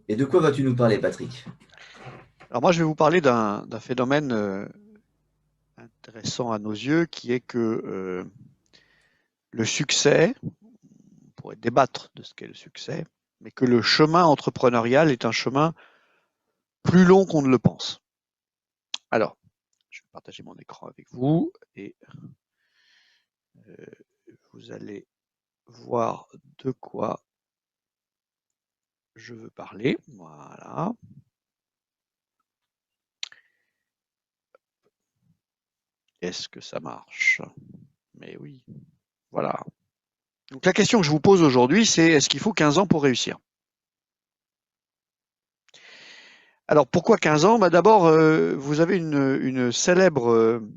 Et de quoi vas-tu nous parler, Patrick? Alors moi, je vais vous parler d'un phénomène intéressant à nos yeux, qui est que le succès, on pourrait débattre de ce qu'est le succès, mais que le chemin entrepreneurial est un chemin plus long qu'on ne le pense. Alors, je vais partager mon écran avec vous et euh, vous allez voir de quoi je veux parler. Voilà. Est-ce que ça marche? Mais oui. Voilà. Donc la question que je vous pose aujourd'hui, c'est est-ce qu'il faut 15 ans pour réussir? Alors pourquoi 15 ans? Bah d'abord, vous avez une célèbre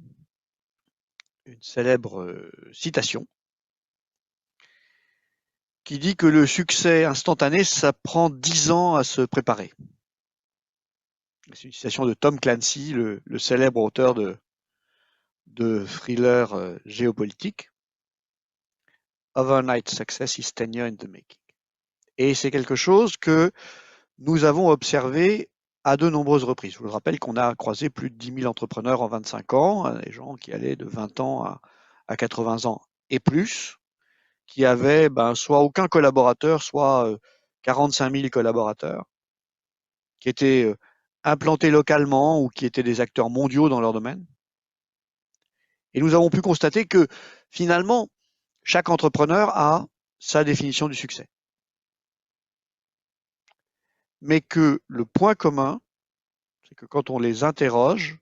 citation qui dit que le succès instantané, ça prend 10 ans à se préparer. C'est une citation de Tom Clancy, le célèbre auteur de thrillers géopolitiques. Overnight success is 10 years in the making. Et c'est quelque chose que nous avons observé à de nombreuses reprises. Je vous rappelle qu'on a croisé plus de 10 000 entrepreneurs en 25 ans, des gens qui allaient de 20 ans à 80 ans et plus, qui avaient soit aucun collaborateur, soit 45 000 collaborateurs, qui étaient implantés localement ou qui étaient des acteurs mondiaux dans leur domaine. Et nous avons pu constater que finalement, chaque entrepreneur a sa définition du succès. Mais que le point commun, c'est que quand on les interroge,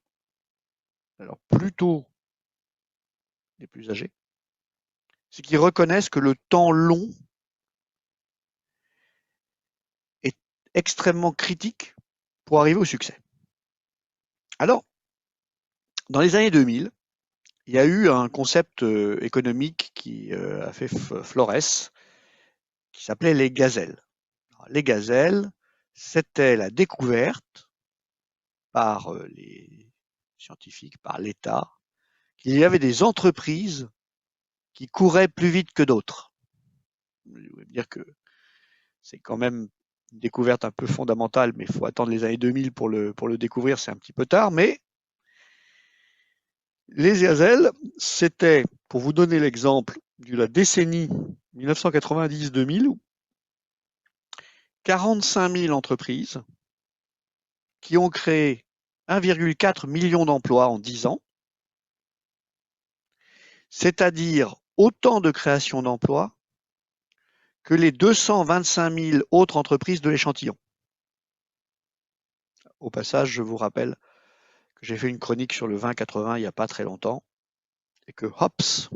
alors plutôt les plus âgés, c'est qu'ils reconnaissent que le temps long est extrêmement critique pour arriver au succès. Alors, dans les années 2000, il y a eu un concept économique qui a fait florès, qui s'appelait les gazelles. Alors, les gazelles, c'était la découverte par les scientifiques, par l'État, qu'il y avait des entreprises qui couraient plus vite que d'autres. Je veux dire que c'est quand même une découverte un peu fondamentale, mais il faut attendre les années 2000 pour le découvrir, c'est un petit peu tard. Mais les gazelles, c'était, pour vous donner l'exemple de la décennie 1990-2000, 45 000 entreprises qui ont créé 1,4 million d'emplois en 10 ans, c'est-à-dire autant de création d'emplois que les 225 000 autres entreprises de l'échantillon. Au passage, je vous rappelle que j'ai fait une chronique sur le 20-80 il n'y a pas très longtemps et que hops,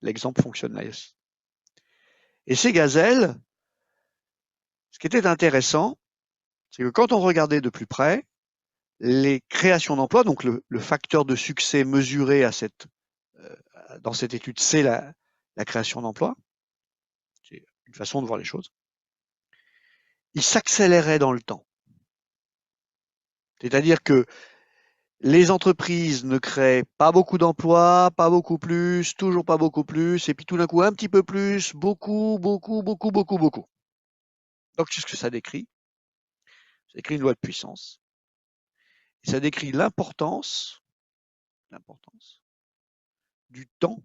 l'exemple fonctionne là aussi. Et ces gazelles, ce qui était intéressant, c'est que quand on regardait de plus près, les créations d'emplois, donc le facteur de succès mesuré euh, dans cette étude, c'est la création d'emplois, c'est une façon de voir les choses, il s'accélérait dans le temps. C'est-à-dire que les entreprises ne créent pas beaucoup d'emplois, pas beaucoup plus, toujours pas beaucoup plus, et puis tout d'un coup un petit peu plus, beaucoup, beaucoup, beaucoup, beaucoup, beaucoup. Donc qu'est-ce que ça décrit? Ça décrit une loi de puissance. Et ça décrit l'importance du temps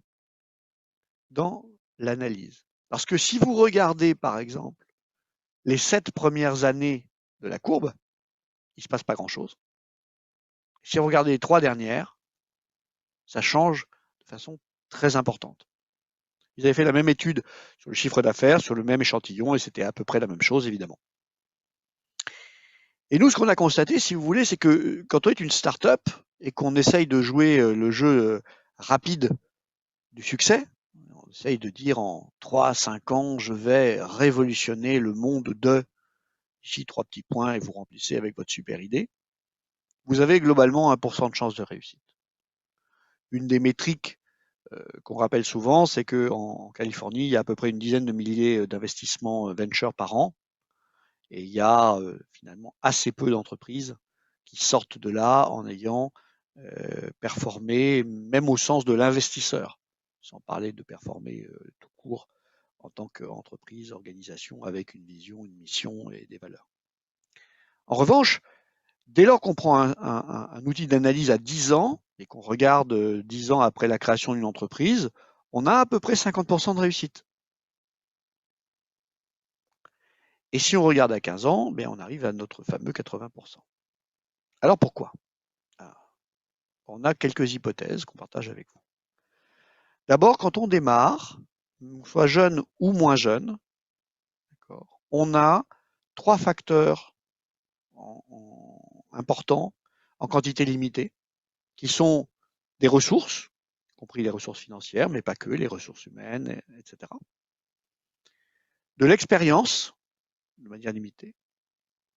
dans l'analyse. Parce que si vous regardez, par exemple, les 7 premières années de la courbe, il ne se passe pas grand-chose. Si vous regardez les 3 dernières, ça change de façon très importante. Ils avaient fait la même étude sur le chiffre d'affaires, sur le même échantillon, et c'était à peu près la même chose, évidemment. Et nous, ce qu'on a constaté, si vous voulez, c'est que quand on est une start-up et qu'on essaye de jouer le jeu rapide du succès, on essaye de dire en 3 à 5 ans, je vais révolutionner le monde de, ici 3 petits points, et vous remplissez avec votre super idée, vous avez globalement 1% de chance de réussite. Une des métriques qu'on rappelle souvent, c'est qu'en Californie, il y a à peu près une dizaine de milliers d'investissements venture par an, et il y a finalement assez peu d'entreprises qui sortent de là en ayant performé, même au sens de l'investisseur, sans parler de performer tout court en tant qu'entreprise, organisation avec une vision, une mission et des valeurs. En revanche, dès lors qu'on prend un outil d'analyse à 10 ans et qu'on regarde 10 ans après la création d'une entreprise, on a à peu près 50% de réussite. Et si on regarde à 15 ans, on arrive à notre fameux 80%. Alors pourquoi? On a quelques hypothèses qu'on partage avec vous. D'abord, quand on démarre, soit jeune ou moins jeune, on a 3 facteurs importants en quantité limitée, qui sont des ressources, y compris les ressources financières, mais pas que, les ressources humaines, etc. De l'expérience, de manière limitée,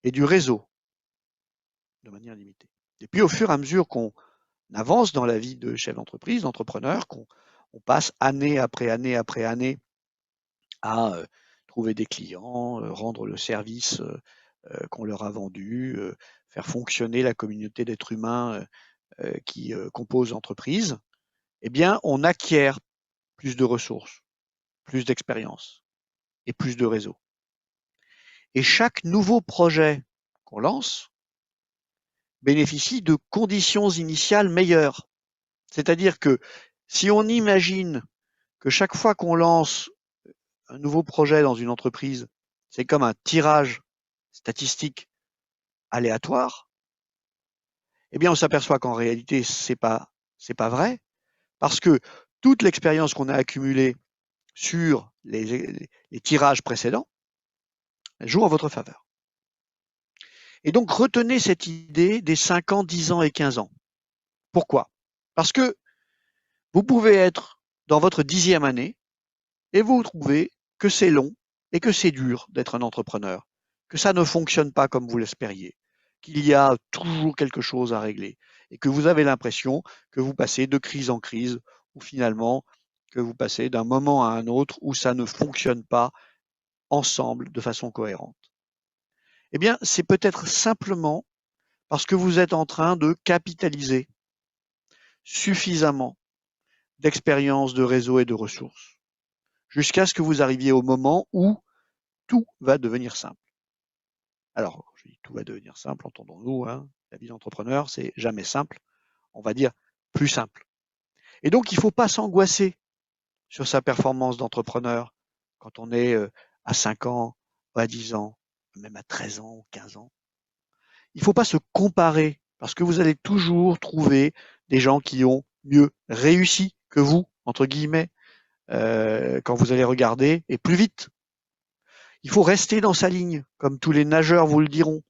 et du réseau, de manière limitée. Et puis au fur et à mesure qu'on avance dans la vie de chef d'entreprise, d'entrepreneur, qu'on passe année après année après année à trouver des clients, rendre le service qu'on leur a vendu, faire fonctionner la communauté d'êtres humains qui composent l'entreprise, eh bien, on acquiert plus de ressources, plus d'expérience et plus de réseau. Et chaque nouveau projet qu'on lance bénéficie de conditions initiales meilleures. C'est-à-dire que si on imagine que chaque fois qu'on lance un nouveau projet dans une entreprise, c'est comme un tirage statistique aléatoire, eh bien on s'aperçoit qu'en réalité c'est pas vrai, parce que toute l'expérience qu'on a accumulée sur les tirages précédents joue en votre faveur. Et donc retenez cette idée des 5 ans, 10 ans et 15 ans. Pourquoi? Parce que vous pouvez être dans votre 10e année et vous trouvez que c'est long et que c'est dur d'être un entrepreneur, que ça ne fonctionne pas comme vous l'espériez, qu'il y a toujours quelque chose à régler et que vous avez l'impression que vous passez de crise en crise ou finalement que vous passez d'un moment à un autre où ça ne fonctionne pas ensemble de façon cohérente. Eh bien, c'est peut-être simplement parce que vous êtes en train de capitaliser suffisamment d'expérience, de réseau et de ressources jusqu'à ce que vous arriviez au moment où tout va devenir simple. Alors, je dis tout va devenir simple, entendons-nous, hein, la vie d'entrepreneur, c'est jamais simple, on va dire plus simple. Et donc, il ne faut pas s'angoisser sur sa performance d'entrepreneur quand on est à 5 ans, à 10 ans, même à 13 ans ou 15 ans. Il ne faut pas se comparer parce que vous allez toujours trouver des gens qui ont mieux réussi que vous, entre guillemets, quand vous allez regarder, et plus vite. Il faut rester dans sa ligne, comme tous les nageurs vous le diront.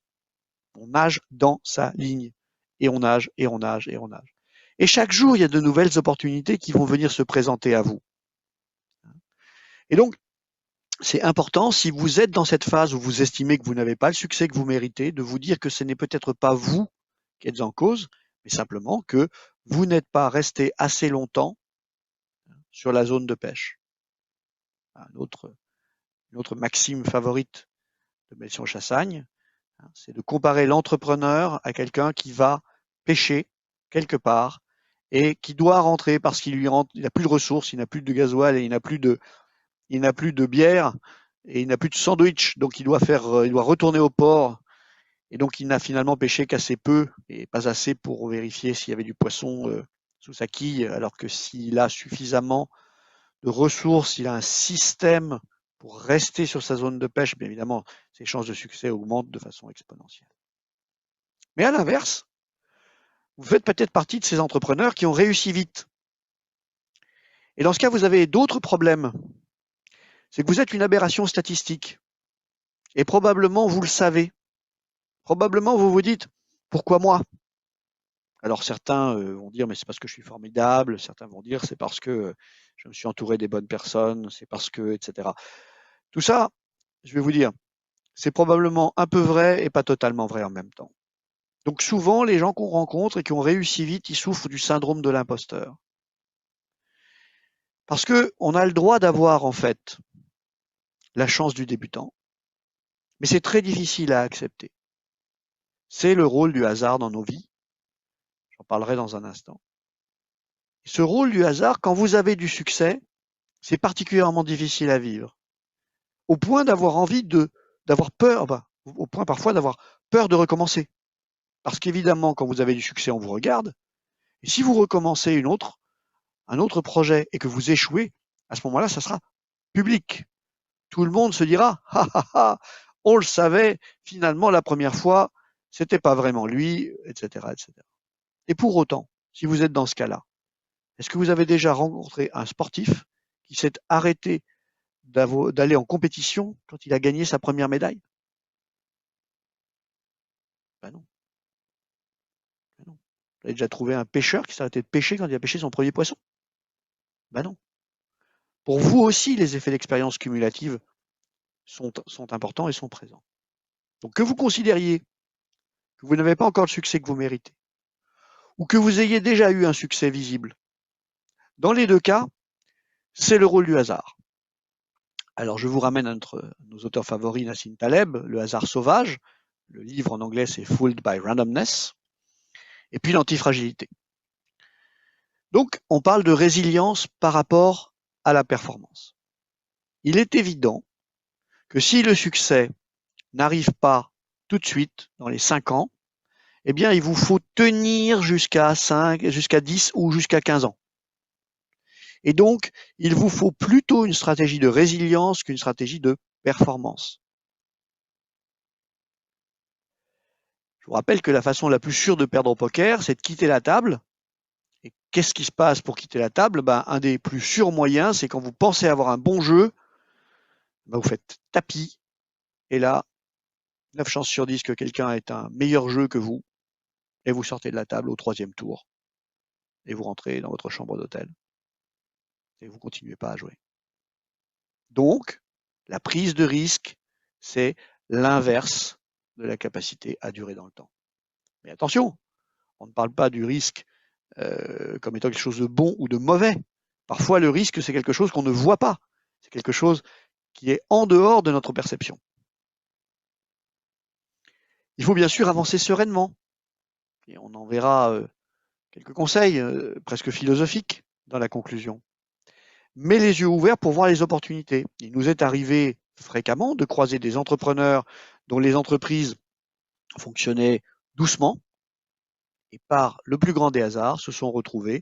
On nage dans sa ligne. Et on nage, et on nage, et on nage. Et chaque jour, il y a de nouvelles opportunités qui vont venir se présenter à vous. Et donc, c'est important, si vous êtes dans cette phase où vous estimez que vous n'avez pas le succès que vous méritez, de vous dire que ce n'est peut-être pas vous qui êtes en cause, mais simplement que vous n'êtes pas resté assez longtemps sur la zone de pêche. Une autre maxime favorite de Melchior Chassagne, c'est de comparer l'entrepreneur à quelqu'un qui va pêcher quelque part et qui doit rentrer parce qu'il n'a plus de ressources, il n'a plus de gasoil et il n'a plus de bière et il n'a plus de sandwich, donc il doit retourner au port et donc il n'a finalement pêché qu'assez peu et pas assez pour vérifier s'il y avait du poisson sous sa quille, alors que s'il a suffisamment de ressources, il a un système pour rester sur sa zone de pêche, bien évidemment, ses chances de succès augmentent de façon exponentielle. Mais à l'inverse, vous faites peut-être partie de ces entrepreneurs qui ont réussi vite. Et dans ce cas, vous avez d'autres problèmes. C'est que vous êtes une aberration statistique. Et probablement, vous le savez. Probablement, vous vous dites, pourquoi moi? Alors certains vont dire, mais c'est parce que je suis formidable. Certains vont dire, c'est parce que je me suis entouré des bonnes personnes. C'est parce que, etc. Tout ça, je vais vous dire, c'est probablement un peu vrai et pas totalement vrai en même temps. Donc souvent, les gens qu'on rencontre et qui ont réussi vite, ils souffrent du syndrome de l'imposteur. Parce qu'on a le droit d'avoir en fait la chance du débutant, mais c'est très difficile à accepter. C'est le rôle du hasard dans nos vies. J'en parlerai dans un instant. Et ce rôle du hasard, quand vous avez du succès, c'est particulièrement difficile à vivre. Au point d'avoir envie d'avoir peur, au point parfois d'avoir peur de recommencer. Parce qu'évidemment, quand vous avez du succès, on vous regarde. Et si vous recommencez un autre projet et que vous échouez, à ce moment-là, ça sera public. Tout le monde se dira, ah ah ah, on le savait, finalement, la première fois, c'était pas vraiment lui, etc., etc. Et pour autant, si vous êtes dans ce cas-là, est-ce que vous avez déjà rencontré un sportif qui s'est arrêté d'aller en compétition quand il a gagné sa première médaille? Ben non. Ben non. Vous avez déjà trouvé un pêcheur qui s'est arrêté de pêcher quand il a pêché son premier poisson? Ben non. Pour vous aussi, les effets d'expérience cumulative sont importants et sont présents. Donc que vous considériez que vous n'avez pas encore le succès que vous méritez, ou que vous ayez déjà eu un succès visible, dans les deux cas, c'est le rôle du hasard. Alors je vous ramène à nos auteurs favoris, Nassim Taleb, Le hasard sauvage. Le livre en anglais c'est Fooled by Randomness. Et puis l'antifragilité. Donc on parle de résilience par rapport à la performance. Il est évident que si le succès n'arrive pas tout de suite, dans les 5 ans, eh bien il vous faut tenir jusqu'à 10 ou jusqu'à 15 ans. Et donc, il vous faut plutôt une stratégie de résilience qu'une stratégie de performance. Je vous rappelle que la façon la plus sûre de perdre au poker, c'est de quitter la table. Et qu'est-ce qui se passe pour quitter la table? Un des plus sûrs moyens, c'est quand vous pensez avoir un bon jeu, vous faites tapis. Et là, 9 chances sur 10 que quelqu'un ait un meilleur jeu que vous. Et vous sortez de la table au 3e tour. Et vous rentrez dans votre chambre d'hôtel. Et vous continuez pas à jouer. Donc, la prise de risque, c'est l'inverse de la capacité à durer dans le temps. Mais attention, on ne parle pas du risque comme étant quelque chose de bon ou de mauvais. Parfois, le risque, c'est quelque chose qu'on ne voit pas. C'est quelque chose qui est en dehors de notre perception. Il faut bien sûr avancer sereinement. Et on en verra quelques conseils presque philosophiques dans la conclusion. Mais les yeux ouverts pour voir les opportunités. Il nous est arrivé fréquemment de croiser des entrepreneurs dont les entreprises fonctionnaient doucement et par le plus grand des hasards se sont retrouvés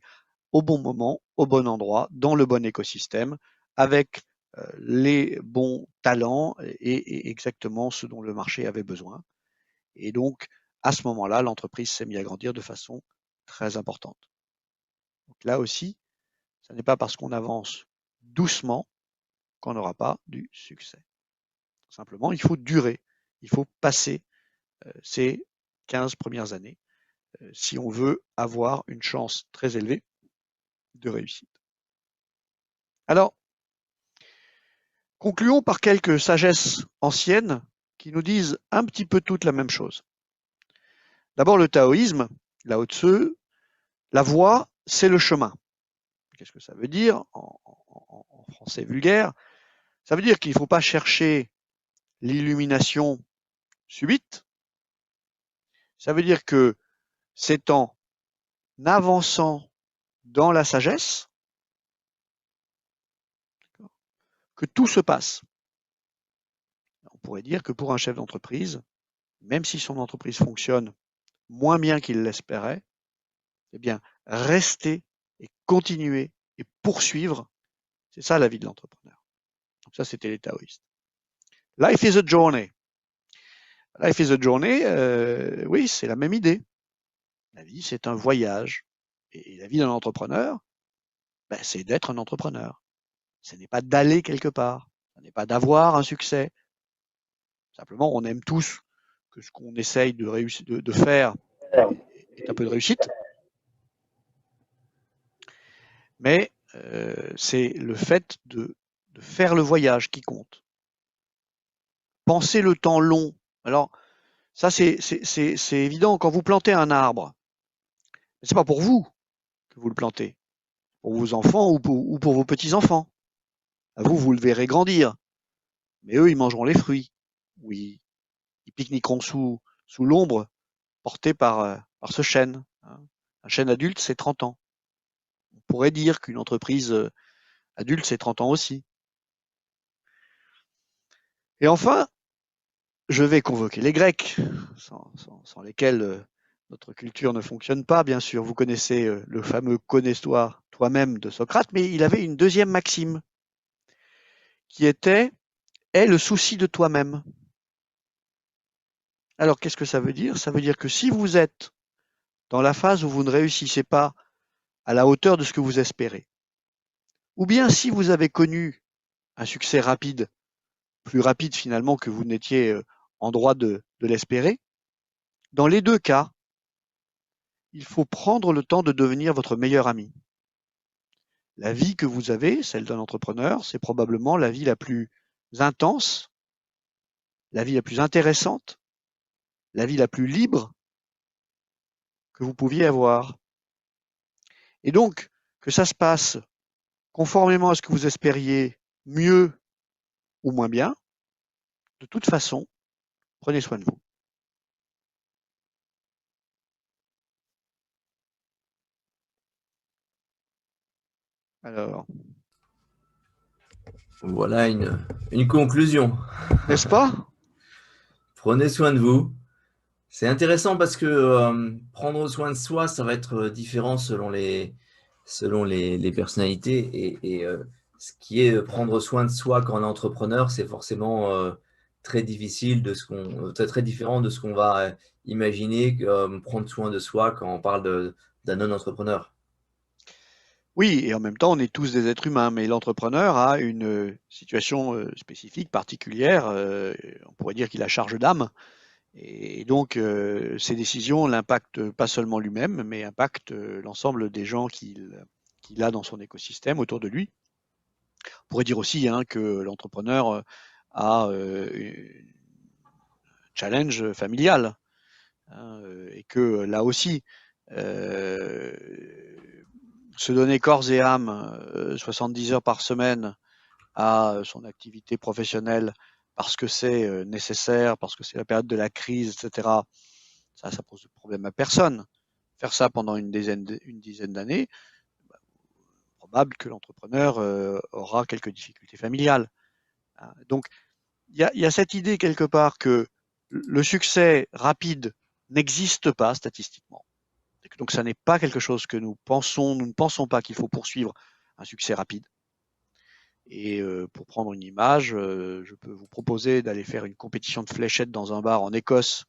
au bon moment, au bon endroit, dans le bon écosystème, avec les bons talents et exactement ce dont le marché avait besoin. Et donc, à ce moment-là, l'entreprise s'est mise à grandir de façon très importante. Donc là aussi, ce n'est pas parce qu'on avance doucement qu'on n'aura pas du succès. Simplement, il faut durer, il faut passer ces 15 premières années si on veut avoir une chance très élevée de réussite. Alors, concluons par quelques sagesses anciennes qui nous disent un petit peu toutes la même chose. D'abord, le taoïsme, Lao Tzu, la voie, c'est le chemin. Qu'est-ce que ça veut dire en français vulgaire? Ça veut dire qu'il ne faut pas chercher l'illumination subite. Ça veut dire que c'est en avançant dans la sagesse que tout se passe. On pourrait dire que pour un chef d'entreprise, même si son entreprise fonctionne moins bien qu'il l'espérait, eh bien, rester et continuer et poursuivre, c'est ça la vie de l'entrepreneur. Donc ça, c'était les taoïstes. Life is a journey. Life is a journey, oui, c'est la même idée. La vie, c'est un voyage. Et la vie d'un entrepreneur, c'est d'être un entrepreneur. Ce n'est pas d'aller quelque part. Ce n'est pas d'avoir un succès. Simplement, on aime tous que ce qu'on essaye de faire est un peu de réussite. Mais c'est le fait de faire le voyage qui compte. Penser le temps long. Alors, ça, c'est évident. Quand vous plantez un arbre, c'est pas pour vous que vous le plantez, pour vos enfants ou pour vos petits-enfants. Vous le verrez grandir. Mais eux, ils mangeront les fruits. Oui, ils pique-niqueront sous l'ombre portée par ce chêne. Un chêne adulte, c'est 30 ans. On pourrait dire qu'une entreprise adulte, c'est 30 ans aussi. Et enfin, je vais convoquer les Grecs, sans lesquels notre culture ne fonctionne pas, bien sûr. Vous connaissez le fameux « connais-toi toi-même » de Socrate, mais il avait une deuxième maxime qui était « aie le souci de toi-même ». Alors, qu'est-ce que ça veut dire? Ça veut dire que si vous êtes dans la phase où vous ne réussissez pas à la hauteur de ce que vous espérez, ou bien si vous avez connu un succès rapide, plus rapide finalement que vous n'étiez en droit de l'espérer, dans les deux cas, il faut prendre le temps de devenir votre meilleur ami. La vie que vous avez, celle d'un entrepreneur, c'est probablement la vie la plus intense, la vie la plus intéressante, la vie la plus libre que vous pouviez avoir. Et donc, que ça se passe conformément à ce que vous espériez, mieux ou moins bien, de toute façon, prenez soin de vous. Alors, Voilà une conclusion. n'est-ce pas? Prenez soin de vous. C'est intéressant parce que prendre soin de soi, ça va être différent selon les personnalités. Et ce qui est prendre soin de soi quand on est entrepreneur, c'est forcément très difficile très différent de ce qu'on va imaginer prendre soin de soi quand on parle d'un non-entrepreneur. Oui, et en même temps, on est tous des êtres humains, mais l'entrepreneur a une situation spécifique, particulière. On pourrait dire qu'il a charge d'âme. Et donc, ces décisions n'impactent pas seulement lui-même, mais impactent l'ensemble des gens qu'il a dans son écosystème autour de lui. On pourrait dire aussi que l'entrepreneur a un challenge familial, et que là aussi, euh, se donner corps et âme 70 heures par semaine à son activité professionnelle parce que c'est nécessaire, parce que c'est la période de la crise, etc., ça pose de problème à personne. Faire ça pendant une dizaine d'années, probable que l'entrepreneur aura quelques difficultés familiales. Donc, il y a cette idée quelque part que le succès rapide n'existe pas statistiquement. Donc, ça n'est pas quelque chose que nous ne pensons pas qu'il faut poursuivre un succès rapide. Et pour prendre une image, je peux vous proposer d'aller faire une compétition de fléchettes dans un bar en Écosse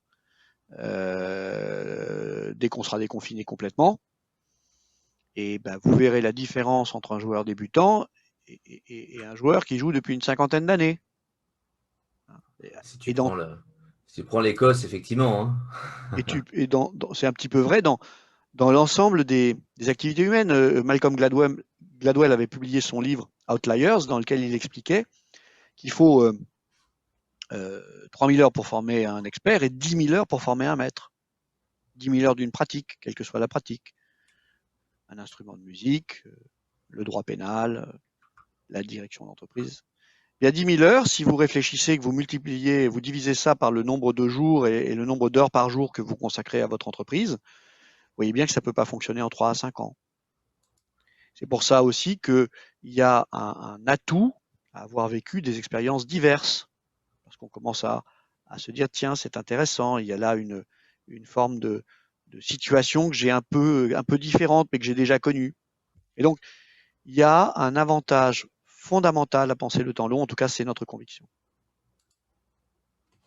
dès qu'on sera déconfiné complètement. Et ben, vous verrez la différence entre un joueur débutant et un joueur qui joue depuis une cinquantaine d'années. Si Et tu prends l'Écosse, effectivement, hein. c'est un petit peu vrai dans l'ensemble des activités humaines. Malcolm Gladwell avait publié son livre Outliers, dans lequel il expliquait qu'il faut 3000 heures pour former un expert et 10 000 heures pour former un maître. 10 000 heures d'une pratique, quelle que soit la pratique. Un instrument de musique, le droit pénal, la direction d'entreprise. Il y a 10 000 heures, si vous réfléchissez, que vous multipliez, vous divisez ça par le nombre de jours et le nombre d'heures par jour que vous consacrez à votre entreprise, vous voyez bien que ça ne peut pas fonctionner en 3 à 5 ans. C'est pour ça aussi qu'il y a un atout à avoir vécu des expériences diverses. Parce qu'on commence à se dire, tiens, c'est intéressant, il y a là une forme de situation que j'ai un peu différente, mais que j'ai déjà connue. Et donc, il y a un avantage fondamental à penser le temps long, en tout cas, c'est notre conviction.